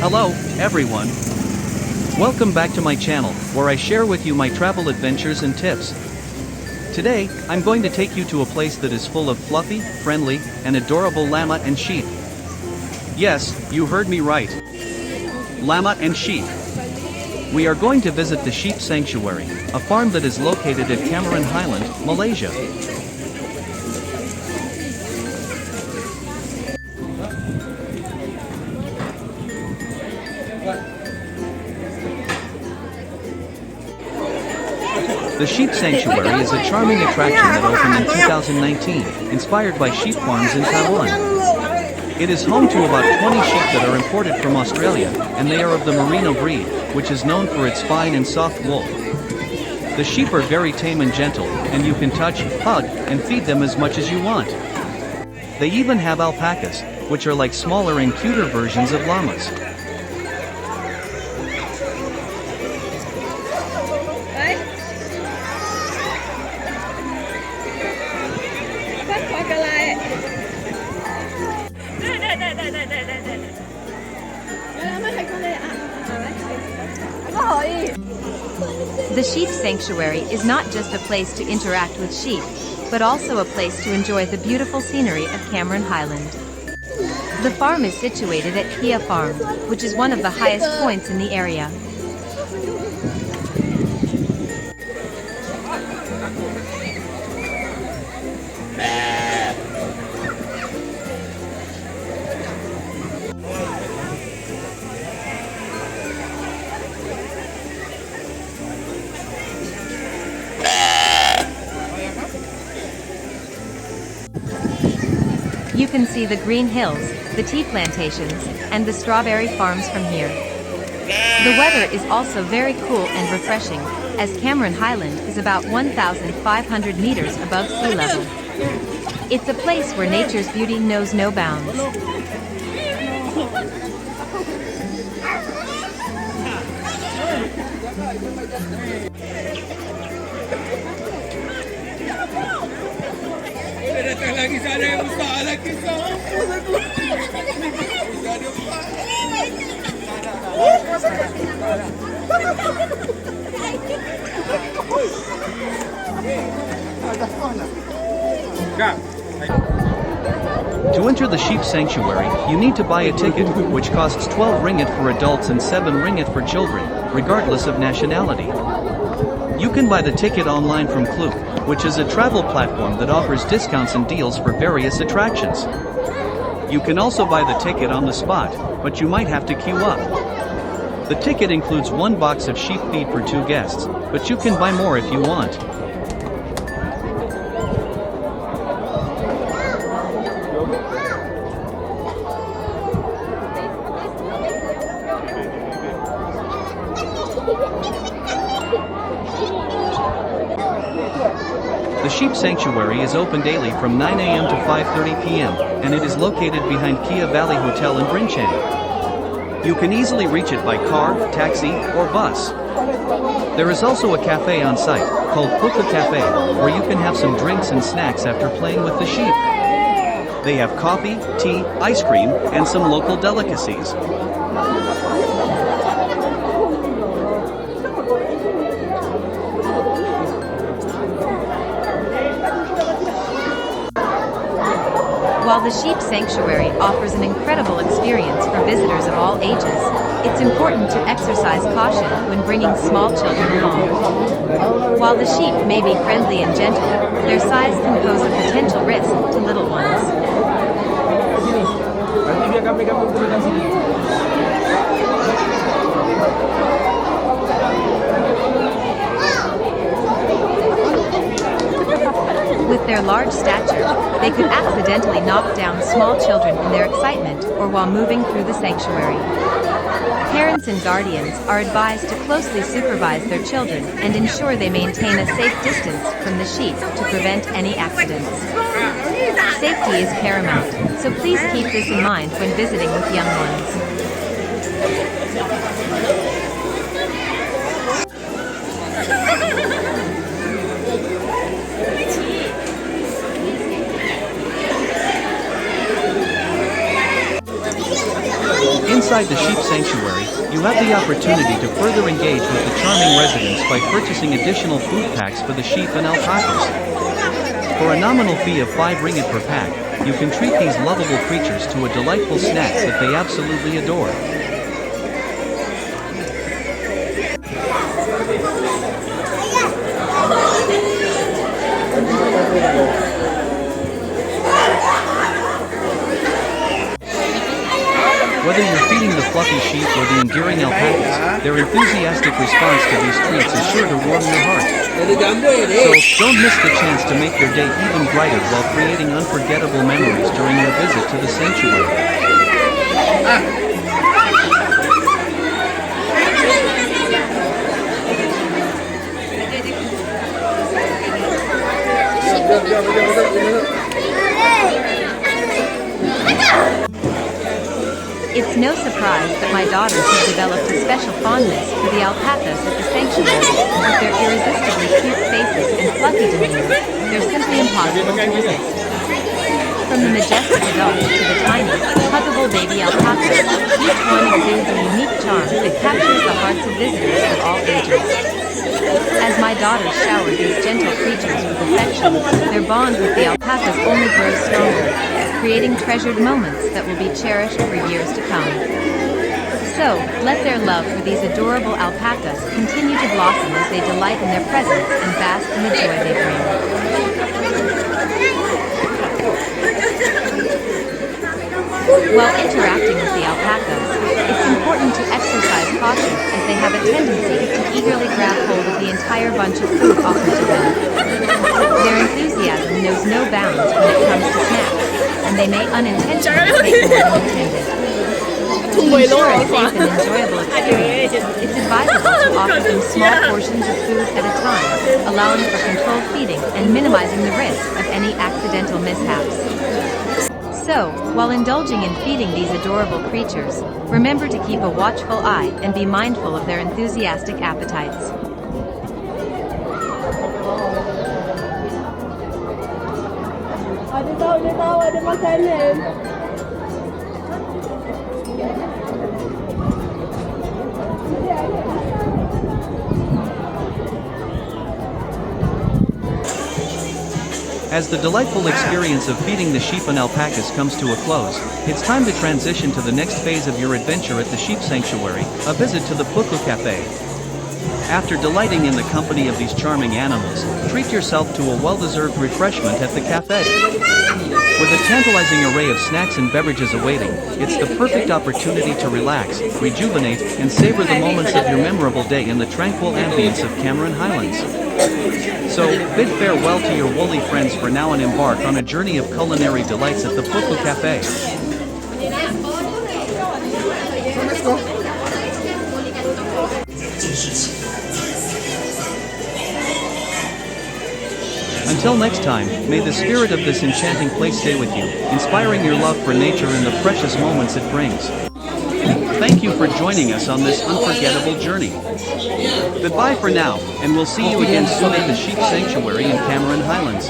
Hello, everyone. Welcome back to my channel, where I share with you my travel adventures and tips. Today, I'm going to take you to a place that is full of fluffy, friendly, and adorable llama and sheep. Yes, you heard me right. Llama and sheep. We are going to visit the sheep sanctuary, a farm that is located at Cameron Highlands, Malaysia. The Sheep Sanctuary is a charming attraction that opened in 2019, inspired by sheep farms in Taiwan. It is home to about 20 sheep that are imported from Australia, and they are of the merino breed, which is known for its fine and soft wool. The sheep are very tame and gentle, and you can touch, hug, and feed them as much as you want. They even have alpacas, which are like smaller and cuter versions of llamas. The sheep sanctuary is not just a place to interact with sheep, but also a place to enjoy the beautiful scenery of Cameron Highlands. The farm is situated at Kia Farm, which is one of the highest points in the area. You can see the green hills, the tea plantations, and the strawberry farms from here. The weather is also very cool and refreshing, as Cameron Highland is about 1,500 meters above sea level. It's a place where nature's beauty knows no bounds. To enter the sheep sanctuary, you need to buy a ticket, which costs 12 ringgit for adults and 7 ringgit for children, regardless of nationality. You can buy the ticket online from Klook, which is a travel platform that offers discounts and deals for various attractions. You can also buy the ticket on the spot, but you might have to queue up. The ticket includes 1 box of sheep feed for 2 guests, but you can buy more if you want. The Sheep Sanctuary is open daily from 9 a.m. to 5:30 p.m., and it is located behind Kia Valley Hotel in Enchanting. You can easily reach it by car, taxi, or bus. There is also a cafe on site, called Puka Cafe, where you can have some drinks and snacks after playing with the sheep. They have coffee, tea, ice cream, and some local delicacies. While the sheep sanctuary offers an incredible experience for visitors of all ages, it's important to exercise caution when bringing small children along. While the sheep may be friendly and gentle, their size can pose a potential risk to little ones. With their large stature, they could accidentally knock down small children in their excitement or while moving through the sanctuary. Parents and guardians are advised to closely supervise their children and ensure they maintain a safe distance from the sheep to prevent any accidents. Safety is paramount, so please keep this in mind when visiting with young ones. Inside the sheep sanctuary, you have the opportunity to further engage with the charming residents by purchasing additional food packs for the sheep and alpacas. For a nominal fee of 5 ringgit per pack, you can treat these lovable creatures to a delightful snack that they absolutely adore. Whether you're feeding the fluffy sheep or the enduring alpacas, their enthusiastic response to these treats is sure to warm your heart. So, don't miss the chance to make your day even brighter while creating unforgettable memories during your visit to the sanctuary. It's no surprise that my daughters have developed a special fondness for the alpacas at the sanctuary. With their irresistibly cute faces and fluffy demeanor, they're simply impossible to resist. From the majestic adults to the tiny, huggable baby alpacas, each one exudes a unique charm that captures the hearts of visitors of all ages. As my daughters shower these gentle creatures with affection, their bond with the alpacas only grows stronger, creating treasured moments that will be cherished for years to come. So, let their love for these adorable alpacas continue to blossom as they delight in their presence and bask in the joy they bring. While interacting with the alpacas, it's important to exercise caution as they have a tendency to eagerly grab hold of the entire bunch of food offered to them. Their enthusiasm knows no bounds when it comes to snacks, and they may unintentionally take more than intended. To ensure a safe and enjoyable experience, it's advisable to offer them small portions of food at a time, allowing for controlled feeding and minimizing the risk of any accidental mishaps. So, while indulging in feeding these adorable creatures, remember to keep a watchful eye and be mindful of their enthusiastic appetites. Ada makanan. As the delightful experience of feeding the sheep and alpacas comes to a close, it's time to transition to the next phase of your adventure at the sheep sanctuary, a visit to the Puku Cafe. After delighting in the company of these charming animals, treat yourself to a well-deserved refreshment at the cafe. With a tantalizing array of snacks and beverages awaiting, it's the perfect opportunity to relax, rejuvenate, and savor the moments of your memorable day in the tranquil ambience of Cameron Highlands. So, bid farewell to your woolly friends for now and embark on a journey of culinary delights at the Puku Cafe. Let's go. Until next time, may the spirit of this enchanting place stay with you, inspiring your love for nature and the precious moments it brings. Thank you for joining us on this unforgettable journey. Goodbye for now, and we'll see you again soon at the Sheep Sanctuary in Cameron Highlands.